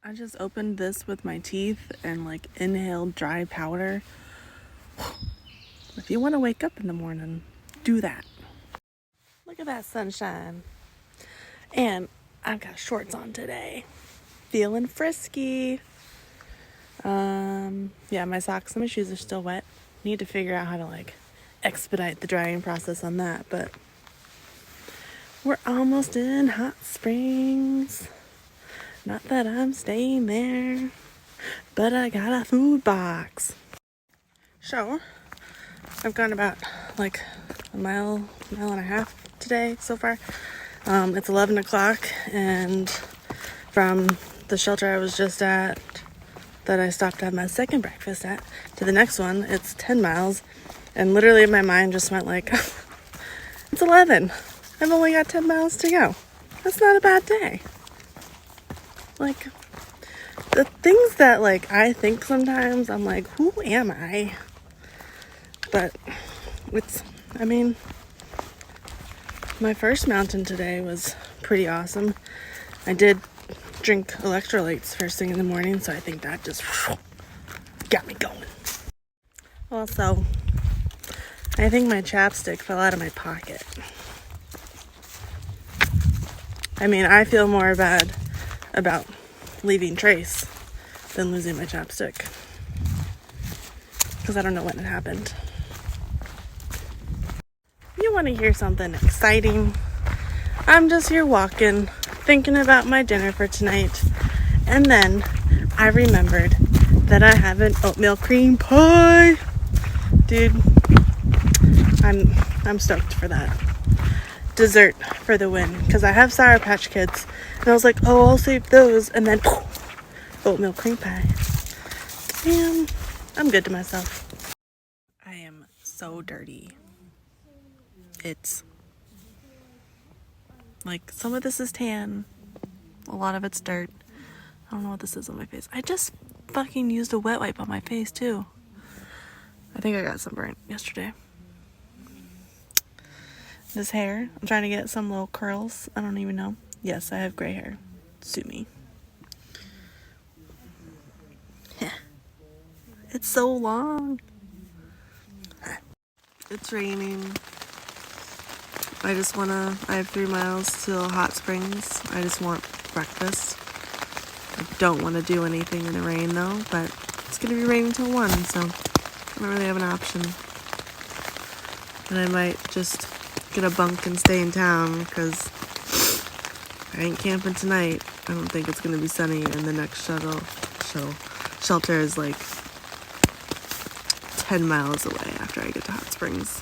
I just opened this with my teeth and like inhaled dry powder. If you want to wake up in the morning, do that. Look at that sunshine. And I've got shorts on today. Feeling frisky. Yeah, my socks and my shoes are still wet. Need to figure out how to like expedite the drying process on that, but we're almost in Hot Springs. Not that I'm staying there, but I got a food box. So, I've gone about like a mile and a half today so far. It's 11 o'clock, and from the shelter I was just at, that I stopped to have my second breakfast at, to the next one, it's 10 miles. And literally my mind just went like, it's 11. I've only got 10 miles to go. That's not a bad day. Like, the things that like I think sometimes, I'm like, who am I? But my first mountain today was pretty awesome. I did drink electrolytes first thing in the morning, so I think that just got me going. Also, I think my chapstick fell out of my pocket. I mean, I feel more bad about leaving trace than losing my chapstick, because I don't know when it happened. You want to hear something exciting? I'm just here walking, thinking about my dinner for tonight, and then I remembered that I have an oatmeal cream pie. Dude, I'm stoked for that. Dessert for the win, because I have Sour Patch Kids, and I was like, oh, I'll save those, and then oatmeal cream pie. And I'm good to myself. I am so dirty. It's like, some of this is tan, a lot of it's dirt. I don't know what this is on my face. I just fucking used a wet wipe on my face too. I think I got sunburnt yesterday. This hair, I'm trying to get some little curls. I don't even know. Yes, I have gray hair. Sue me. It's so long. It's raining. I have 3 miles to Hot Springs. I just want breakfast. I don't want to do anything in the rain though, but it's going to be raining till 1, so I don't really have an option. And I might just get a bunk and stay in town, because I ain't camping tonight. I don't think it's going to be sunny, and the next shelter is like 10 miles away after I get to Hot Springs.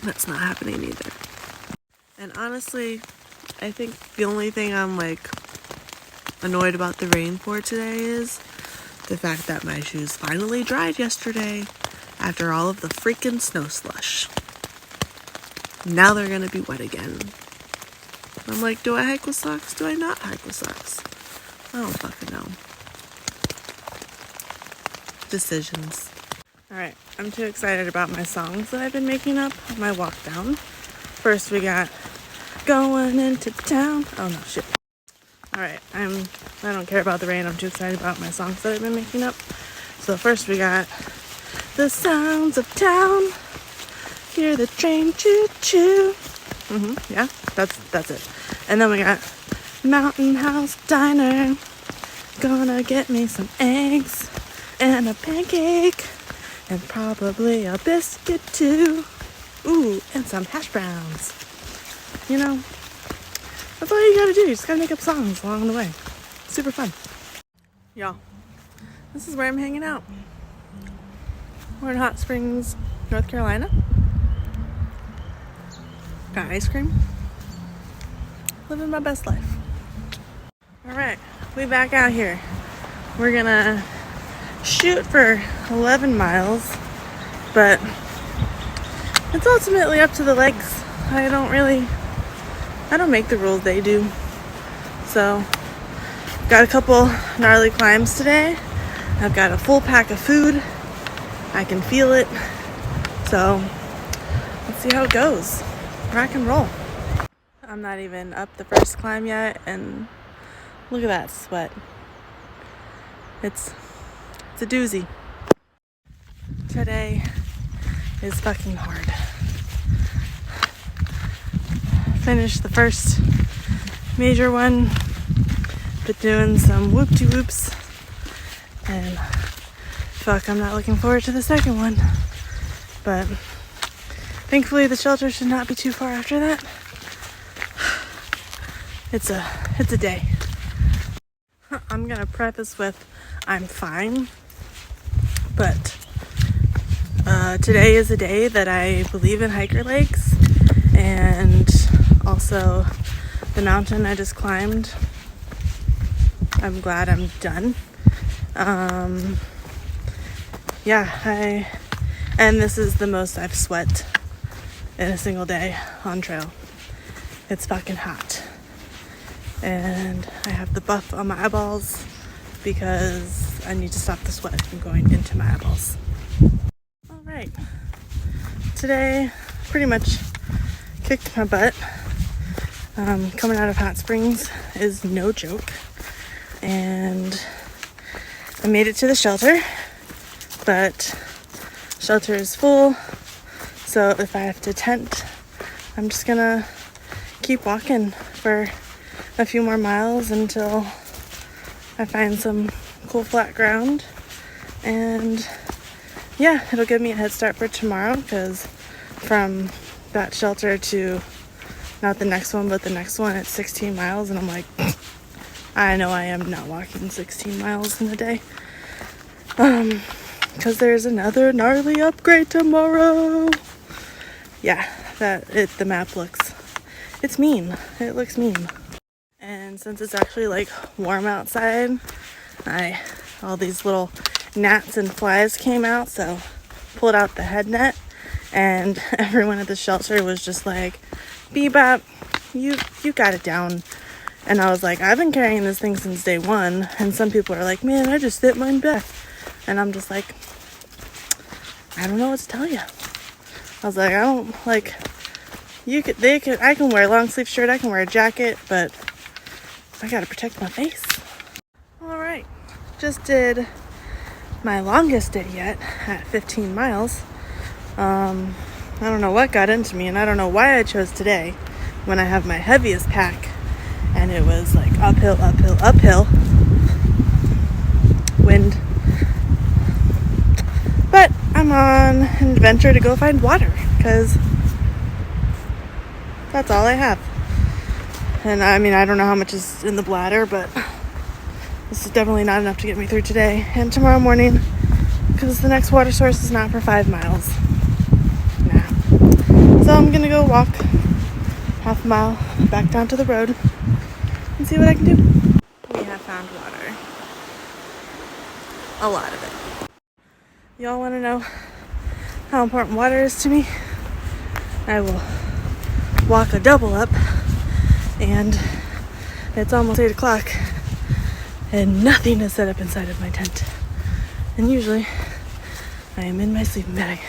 That's not happening either. And honestly, I think the only thing I'm like annoyed about the rain for today is the fact that my shoes finally dried yesterday after all of the freaking snow slush. Now they're gonna be wet again. I'm like, do I hike with socks? Do I not hike with socks? I don't fucking know. Decisions. Alright, I'm too excited about my songs that I've been making up on my walk down. First we got Going Into Town. Oh no, shit. Alright, I don't care about the rain. I'm too excited about my songs that I've been making up. So first we got The Sounds of Town. Hear the train choo-choo. Yeah, that's it. And then we got Mountain House Diner. Gonna get me some eggs and a pancake. And probably a biscuit too. Ooh, and some hash browns. You know, that's all you gotta do. You just gotta make up songs along the way. Super fun. Y'all, this is where I'm hanging out. We're in Hot Springs, North Carolina. Got ice cream. Living my best life. Alright, we back out here. We're gonna shoot for 11 miles, but it's ultimately up to the legs. I don't make the rules, they do. So, got a couple gnarly climbs today. I've got a full pack of food. I can feel it. So, let's see how it goes. Rock and roll. I'm not even up the first climb yet, and Look at that sweat. It's a doozy. Today is fucking hard. Finished the first major one, but doing some whoop-de-whoops, and fuck, I'm not looking forward to the second one, but thankfully the shelter should not be too far after that. It's a day. I'm gonna preface with I'm fine, but today is a day that I believe in hiker legs, and also the mountain I just climbed, I'm glad I'm done. And this is the most I've sweat in a single day on trail. It's fucking hot. And I have the buff on my eyeballs because I need to stop the sweat from going into my eyeballs. Alright. Today pretty much kicked my butt. Coming out of Hot Springs is no joke. And I made it to the shelter, but shelter is full, so if I have to tent, I'm just gonna keep walking for a few more miles until I find some cool flat ground. And yeah, it'll give me a head start for tomorrow, because from that shelter to not the next one but the next one, it's 16 miles, and I'm like, I know I am not walking 16 miles in a day, because there's another gnarly upgrade tomorrow. Yeah, the map looks, it's mean. It looks mean. And since it's actually like warm outside, all these little gnats and flies came out, so pulled out the head net, and everyone at the shelter was just like, Bebop, you got it down. And I was like, I've been carrying this thing since day one, and some people are like, man, I just hit mine back. And I'm just like, I don't know what to tell you. I was like, I don't, like, I can wear a long sleeve shirt, I can wear a jacket, but I gotta protect my face. Alright, just did my longest day yet at 15 miles. I don't know what got into me, and I don't know why I chose today when I have my heaviest pack, and it was like uphill, wind. But I'm on an adventure to go find water, because that's all I have. And I mean, I don't know how much is in the bladder, but this is definitely not enough to get me through today and tomorrow morning, because the next water source is not for 5 miles. Nah. So I'm gonna go walk half a mile back down to the road and see what I can do. We have found water. A lot of it. Y'all want to know how important water is to me? I will walk a double up, and it's almost 8 o'clock, and nothing is set up inside of my tent. And usually I am in my sleeping bag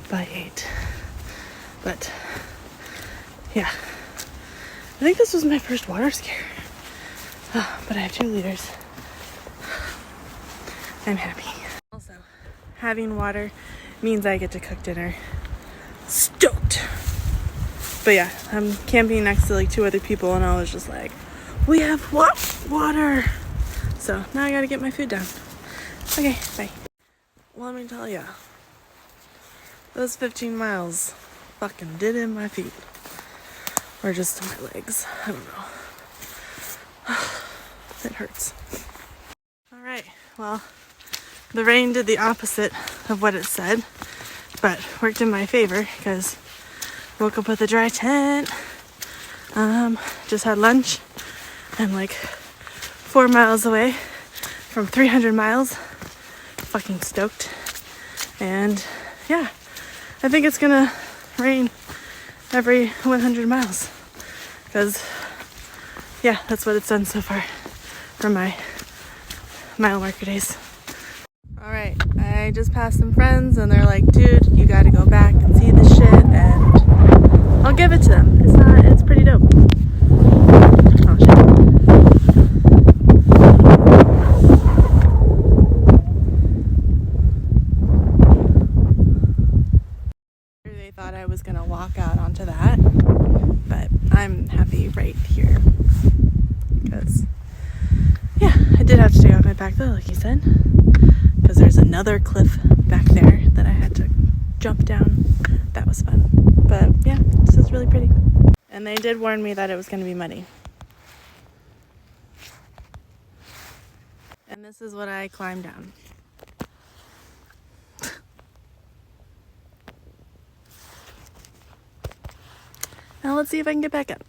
by 8. But yeah, I think this was my first water scare. But I have 2 liters. I'm happy. Also, having water means I get to cook dinner. Stoked! But yeah, I'm camping next to like 2 other people, and I was just like, we have water! So now I gotta get my food down. Okay, bye. Well, let me tell ya, those 15 miles fucking did in my feet. Or just in my legs. I don't know. It hurts. Alright, well, the rain did the opposite of what it said, but worked in my favor, because woke up with a dry tent. Just had lunch. I'm like 4 miles away from 300 miles. Fucking stoked. And yeah, I think it's gonna rain every 100 miles, because yeah, that's what it's done so far for my mile marker days. Alright, I just passed some friends, and they're like, dude, you gotta go back and see this shit, and I'll give it to them. It's pretty dope. Oh shit. I was gonna walk out onto that, but I'm happy right here because, yeah, I did have to take off my pack though, like you said, because there's another cliff back there that I had to jump down. That was fun, but yeah, this is really pretty. And they did warn me that it was gonna be muddy. And this is what I climbed down. Now let's see if I can get back up.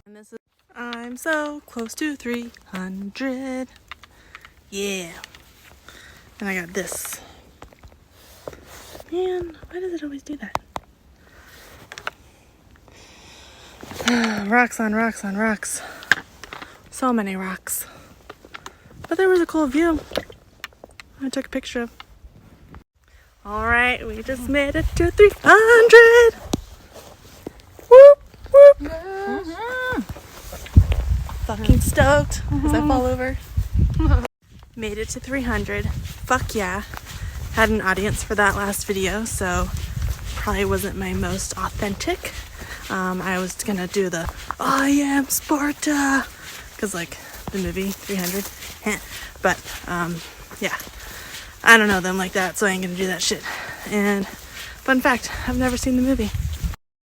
And this is, I'm so close to 300. Yeah. And I got this. Man, why does it always do that? Rocks on rocks on rocks. So many rocks. But there was a cool view I took a picture of. Alright, we just made it to 300. Whoop, whoop. Mm-hmm. Fucking stoked as I fall over. Made it to 300. Fuck yeah. Had an audience for that last video, so probably wasn't my most authentic. I was gonna do the I am Sparta, because like the movie 300. But yeah, I don't know them like that, so I ain't gonna do that shit. And fun fact, I've never seen the movie.